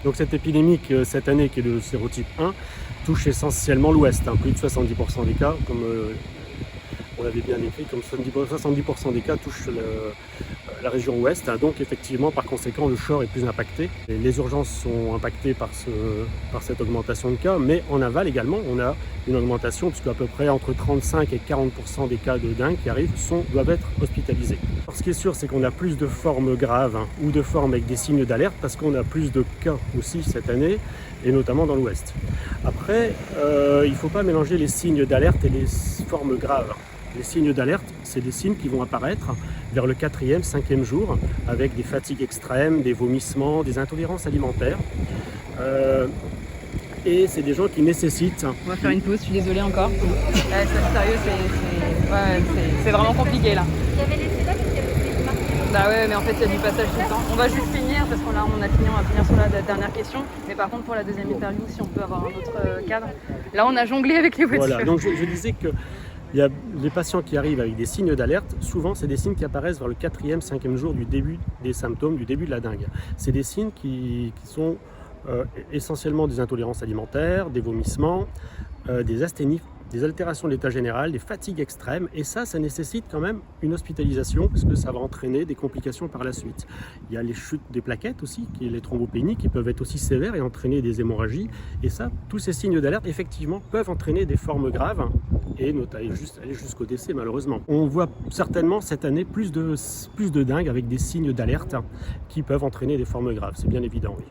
Donc cette épidémie cette année qui est de sérotype 1 touche essentiellement l'Ouest, plus de 70% des cas, comme on l'avait bien écrit, comme 70% des cas touchent la région Ouest. Donc effectivement, par conséquent, le Shore est plus impacté. Et les urgences sont impactées par cette augmentation de cas, mais en aval également, on a une augmentation, puisqu'à peu près entre 35 et 40% des cas de dengue qui arrivent doivent être hospitalisés. Alors, ce qui est sûr, c'est qu'on a plus de formes graves ou de formes avec des signes d'alerte, parce qu'on a plus de cas aussi cette année, et notamment dans l'Ouest. Après, il ne faut pas mélanger les signes d'alerte et les formes graves. Les signes d'alerte, c'est des signes qui vont apparaître vers le 4e, 5e jour, avec des fatigues extrêmes, des vomissements, des intolérances alimentaires. Et c'est des gens qui nécessitent... On va faire une pause, je suis désolée encore. Sérieux, c'est vraiment compliqué là. Il y avait laissé là parce qu'il y avait des marques. Bah ouais, mais en fait il y a du passage tout le temps. On va juste finir parce qu'on a fini, on va finir sur la dernière question. Mais par contre pour la deuxième interview, si on peut avoir un autre cadre. Là on a jonglé avec les voitures. Voilà, donc je disais que il y a les patients qui arrivent avec des signes d'alerte, souvent c'est des signes qui apparaissent vers le 4e, 5e jour du début des symptômes, du début de la dengue. C'est des signes qui sont essentiellement des intolérances alimentaires, des vomissements, des asthénies, des altérations de l'état général, des fatigues extrêmes, et ça nécessite quand même une hospitalisation parce que ça va entraîner des complications par la suite. Il y a les chutes des plaquettes aussi, les thrombopénies qui peuvent être aussi sévères et entraîner des hémorragies, et ça, tous ces signes d'alerte effectivement peuvent entraîner des formes graves et aller jusqu'au décès malheureusement. On voit certainement cette année plus de dengue avec des signes d'alerte qui peuvent entraîner des formes graves, c'est bien évident, oui.